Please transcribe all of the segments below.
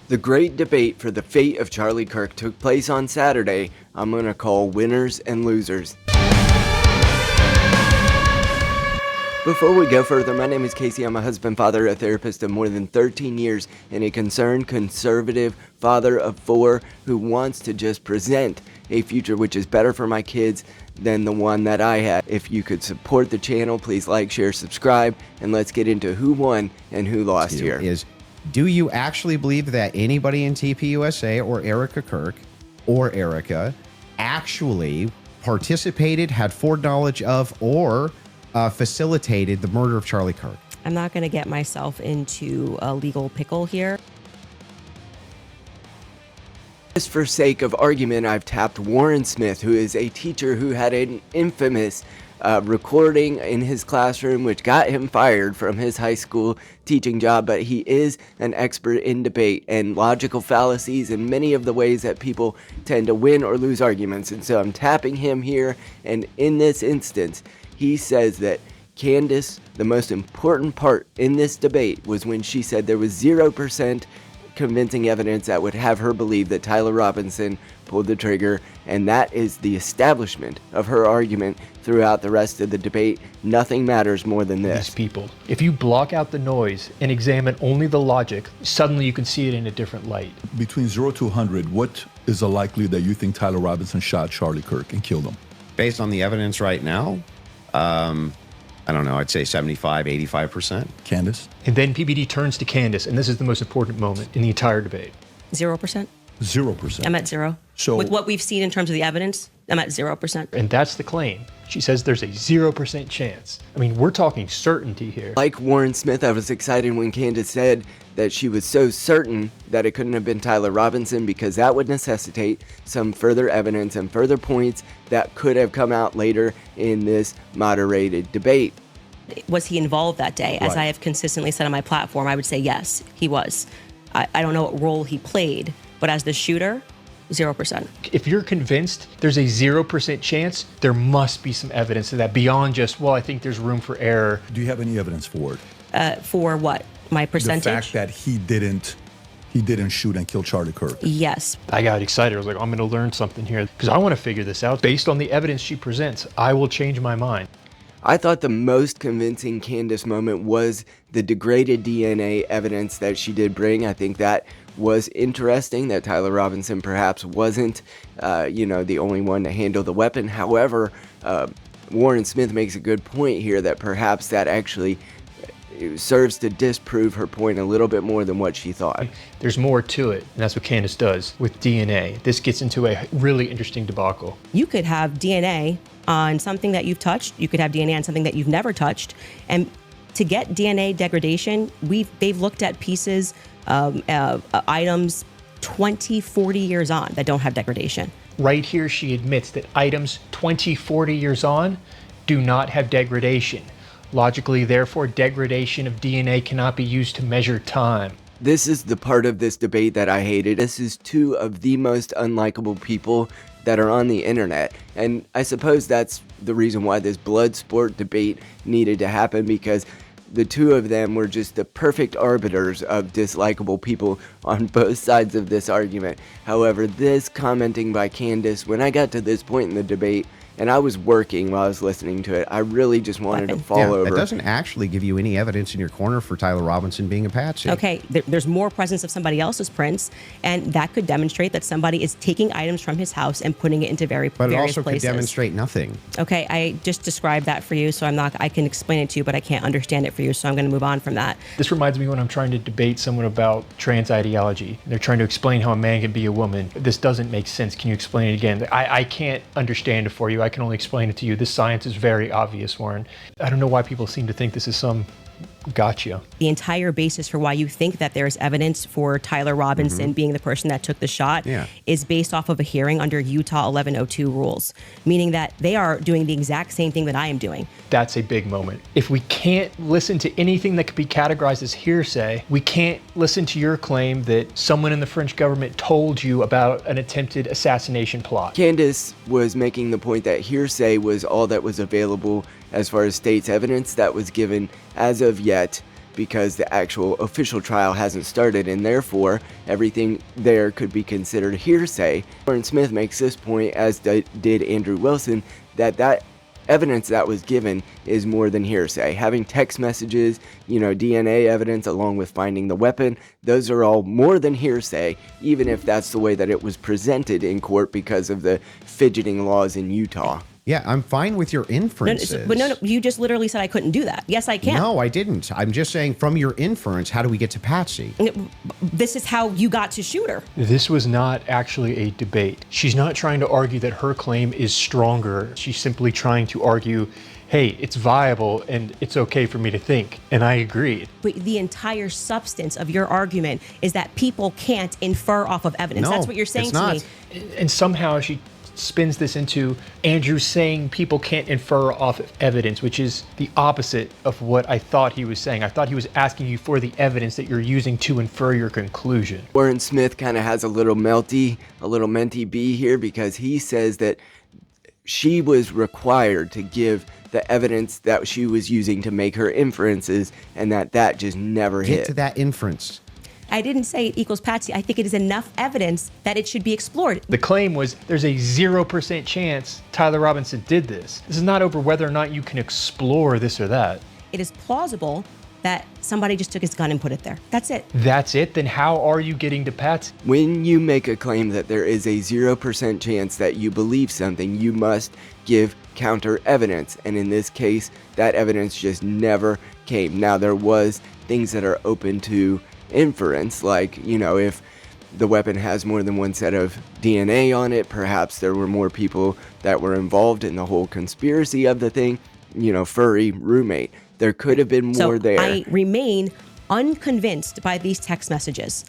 The great debate for the fate of Charlie Kirk took place on Saturday. I'm going to call winners and losers. Before we go further, my name is Casey. I'm a husband, father, a therapist of more than 13 years, and a concerned, conservative father of 4 who wants to just present a future which is better for my kids than the one that I had. If you could support the channel, please like, share, subscribe, and let's get into who won and who lost here. Do you actually believe that anybody in TPUSA or Erica Kirk or Erica actually participated, had foreknowledge of, or facilitated the murder of Charlie Kirk? I'm not going to get myself into a legal pickle here. Just for sake of argument, I've tapped Warren Smith, who is a teacher who had an infamous recording in his classroom which got him fired from his high school teaching job, but he is an expert in debate and logical fallacies and many of the ways that people tend to win or lose arguments. And so I'm tapping him here, and in this instance, he says that Candace, the most important part in this debate was when she said there was 0% convincing evidence that would have her believe that Tyler Robinson pulled the trigger, and that is the establishment of her argument throughout the rest of the debate. Nothing matters more than this. These people, if you block out the noise and examine only the logic, suddenly you can see it in a different light. Between 0 to 100, what is the likelihood that you think Tyler Robinson shot Charlie Kirk and killed him? Based on the evidence right now, I don't know, I'd say 75, 85%. Candace? And then PBD turns to Candace, and this is the most important moment in the entire debate. 0%. 0%. I'm at 0. So with what we've seen in terms of the evidence, I'm at 0%. And that's the claim. She says there's a 0% chance. I mean, we're talking certainty here. Like Warren Smith, I was excited when Candace said that she was so certain that it couldn't have been Tyler Robinson, because that would necessitate some further evidence and further points that could have come out later in this moderated debate. Was he involved that day? As Right. I have consistently said on my platform, I would say yes, he was. I don't know what role he played, but as the shooter, 0%. If you're convinced there's a 0% chance, there must be some evidence of that beyond just, well, I think there's room for error. do you have any evidence for it? For what? My percentage? The fact that he didn't shoot and kill Charlie Kirk. Yes. I got excited. I was like, I'm going to learn something here because I want to figure this out. Based on the evidence she presents, I will change my mind. I thought the most convincing Candace moment was the degraded DNA evidence that she did bring. I think that was interesting, that Tyler Robinson perhaps wasn't, the only one to handle the weapon. However, Warren Smith makes a good point here that perhaps that actually serves to disprove her point a little bit more than what she thought. There's more to it, and that's what Candace does with DNA. This gets into a really interesting debacle. You could have DNA on something that you've touched. You could have DNA on something that you've never touched. And to get DNA degradation, they've looked at pieces, items 20, 40 years on that don't have degradation. Right here, she admits that items 20, 40 years on do not have degradation. Logically, therefore, degradation of DNA cannot be used to measure time. This is the part of this debate that I hated. This is 2 of the most unlikable people that are on the internet. And I suppose that's the reason why this blood sport debate needed to happen, because the 2 of them were just the perfect arbiters of dislikable people on both sides of this argument. However, this commenting by Candace, when I got to this point in the debate, and I was working while I was listening to it, I really just wanted to fall over. That doesn't actually give you any evidence in your corner for Tyler Robinson being a patsy. Okay, there's more presence of somebody else's prints, and that could demonstrate that somebody is taking items from his house and putting it into various places. But it also could demonstrate nothing. Okay, I just described that for you, so I can explain it to you, but I can't understand it for you, so I'm going to move on from that. This reminds me when I'm trying to debate someone about trans ideology. They're trying to explain how a man can be a woman. This doesn't make sense. Can you explain it again? I can't understand it for you. I can only explain it to you. This science is very obvious, Warren. I don't know why people seem to think this is some gotcha. The entire basis for why you think that there's evidence for Tyler Robinson being the person that took the shot is based off of a hearing under Utah 1102 rules, meaning that they are doing the exact same thing that I am doing. That's a big moment. If we can't listen to anything that could be categorized as hearsay, we can't listen to your claim that someone in the French government told you about an attempted assassination plot. Candace was making the point that hearsay was all that was available as far as state's evidence that was given as of yet. because the actual official trial hasn't started, and therefore everything there could be considered hearsay. Warren Smith makes this point, as did Andrew Wilson, that evidence that was given is more than hearsay. Having text messages, DNA evidence along with finding the weapon, those are all more than hearsay, even if that's the way that it was presented in court because of the fidgeting laws in Utah. Yeah, I'm fine with your inferences. But no, you just literally said I couldn't do that. Yes, I can. No, I didn't. I'm just saying from your inference, how do we get to Patsy? This is how you got to shoot her. This was not actually a debate. She's not trying to argue that her claim is stronger. She's simply trying to argue, hey, it's viable and it's okay for me to think. And I agreed. But the entire substance of your argument is that people can't infer off of evidence. No, That's what you're saying it's to not. me. And somehow she spins this into Andrew saying people can't infer off of evidence, which is the opposite of what I thought he was saying. I thought he was asking you for the evidence that you're using to infer your conclusion. Warren Smith kind of has a little mentee B here, because he says that she was required to give the evidence that she was using to make her inferences, and that just never hit. Get to that inference. I didn't say it equals Patsy. I think it is enough evidence that it should be explored. The claim was there's a 0% chance Tyler Robinson did this. This is not over whether or not you can explore this or that. It is plausible that somebody just took his gun and put it there. That's it. That's it? Then how are you getting to Patsy? When you make a claim that there is a 0% chance that you believe something, you must give counter evidence. And in this case, that evidence just never came. Now, there was things that are open to inference, like, if the weapon has more than one set of DNA on it, perhaps there were more people that were involved in the whole conspiracy of the thing, furry roommate. There could have been more there. I remain unconvinced by these text messages.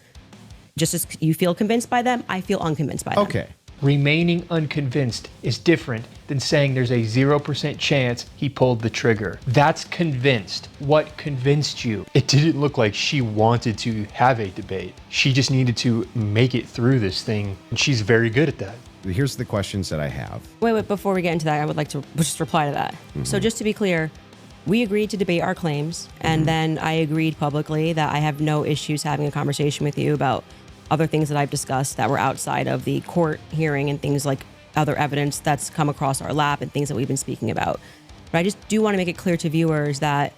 Just as you feel convinced by them, I feel unconvinced by them. Okay. Remaining unconvinced is different than saying there's a 0% chance he pulled the trigger. That's convinced. What convinced you? It didn't look like she wanted to have a debate. She just needed to make it through this thing, and she's very good at that. Here's the questions that I have. Wait, before we get into that, I would like to just reply to that. So just to be clear, we agreed to debate our claims, and then I agreed publicly that I have no issues having a conversation with you about other things that I've discussed that were outside of the court hearing and things like other evidence that's come across our lap and things that we've been speaking about. But I just do want to make it clear to viewers that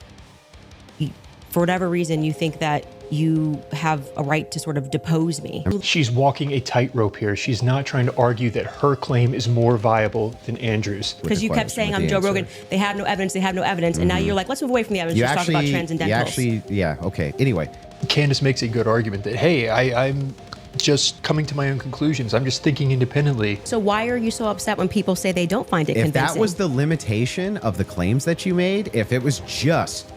for whatever reason you think that you have a right to sort of depose me. She's walking a tightrope here. She's not trying to argue that her claim is more viable than Andrew's. Because you kept saying, I'm Joe Rogan, they have no evidence, and now you're like, let's move away from the evidence, talk about transcendentals. Okay. Anyway. Candace makes a good argument that, hey, I'm just coming to my own conclusions. I'm just thinking independently. So why are you so upset when people say they don't find it If convincing? that was the limitation of the claims that you made, if it was just,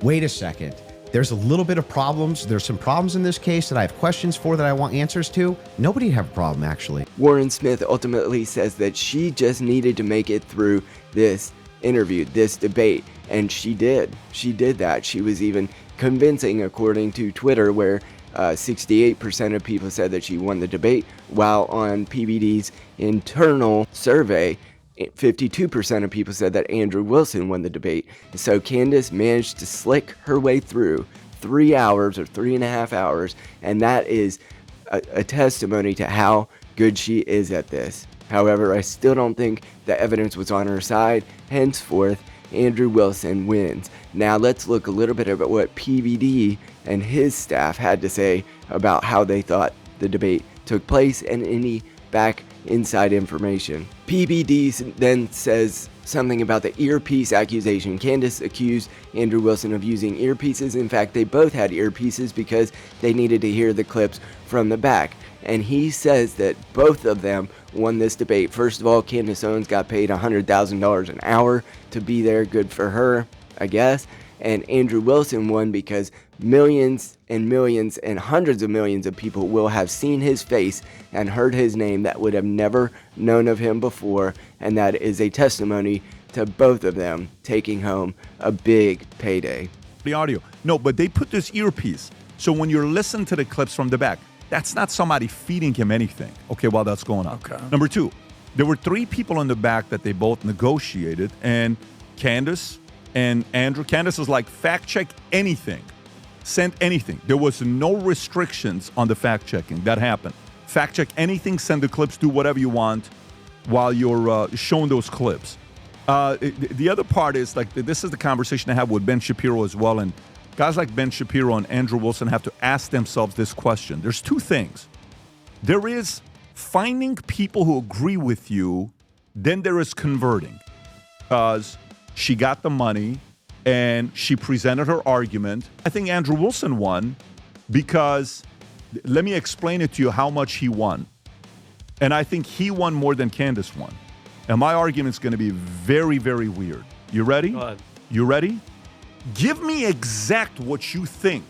wait a second, there's a little bit of problems, there's some problems in this case that I have questions for that I want answers to, nobody'd have a problem, actually. Warren Smith ultimately says that she just needed to make it through this interview, this debate, and she did. She did that. She was even convincing, according to Twitter, where 68% of people said that she won the debate, while on PBD's internal survey, 52% of people said that Andrew Wilson won the debate. So Candace managed to slick her way through 3 hours or 3.5 hours, and that is a testimony to how good she is at this. However, I still don't think the evidence was on her side. Henceforth, Andrew Wilson wins. Now let's look a little bit at what PBD and his staff had to say about how they thought the debate took place and any back inside information. PBD then says something about the earpiece accusation. Candace accused Andrew Wilson of using earpieces. In fact, they both had earpieces because they needed to hear the clips from the back. And he says that both of them won this debate. First of all, Candace Owens got paid $100,000 an hour to be there. Good for her, I guess. And Andrew Wilson won because millions and millions and hundreds of millions of people will have seen his face and heard his name that would have never known of him before. And that is a testimony to both of them taking home a big payday. The audio. No, but they put this earpiece. So when you're listening to the clips from the back, that's not somebody feeding him anything, okay, while that's going on. Okay. Number two, there were 3 people in the back that they both negotiated, and Candace and Andrew. Candace is like, fact check anything. Send anything. There was no restrictions on the fact checking. That happened. Fact check anything, send the clips, do whatever you want while you're showing those clips. The other part is, like, this is the conversation I have with Ben Shapiro as well, and guys like Ben Shapiro and Andrew Wilson have to ask themselves this question. There's two things. There is finding people who agree with you, then there is converting. Because she got the money and she presented her argument. I think Andrew Wilson won because, let me explain it to you how much he won. And I think he won more than Candace won. And my argument's going to be very, very weird. You ready? Go ahead. You ready? Give me exact what you think.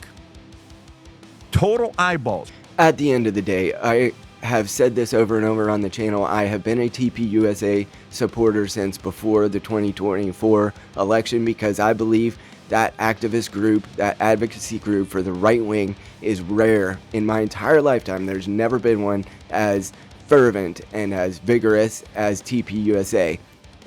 Total eyeballs. At the end of the day, I have said this over and over on the channel. I have been a TPUSA supporter since before the 2024 election because I believe that activist group, that advocacy group for the right wing is rare in my entire lifetime. There's never been one as fervent and as vigorous as TPUSA.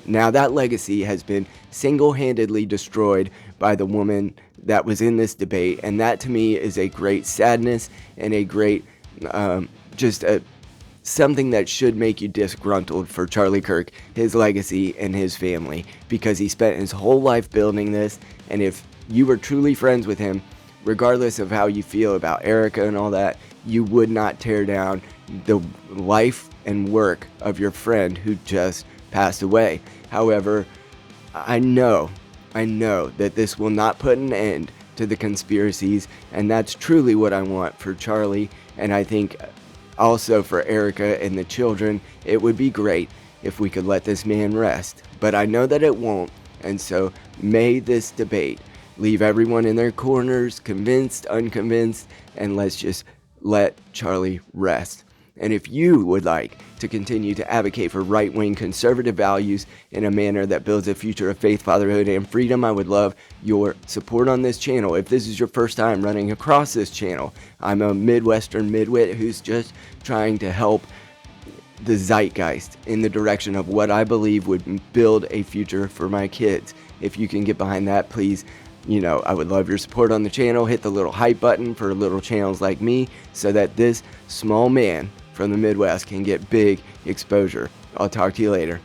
Now that legacy has been single-handedly destroyed by the woman that was in this debate, and that to me is a great sadness and a great something that should make you disgruntled for Charlie Kirk, his legacy, and his family, because he spent his whole life building this, and if you were truly friends with him, regardless of how you feel about Erica and all that, you would not tear down the life and work of your friend who just passed away. However, I know that this will not put an end to the conspiracies, and that's truly what I want for Charlie, and I think also for Erica and the children. It would be great if we could let this man rest, but I know that it won't, and so may this debate leave everyone in their corners, convinced, unconvinced, and let's just let Charlie rest. And if you would like to continue to advocate for right-wing conservative values in a manner that builds a future of faith, fatherhood, and freedom, I would love your support on this channel. If this is your first time running across this channel, I'm a Midwestern midwit who's just trying to help the zeitgeist in the direction of what I believe would build a future for my kids. If you can get behind that, please, I would love your support on the channel. Hit the little hype button for little channels like me so that this small man from the Midwest can get big exposure. I'll talk to you later.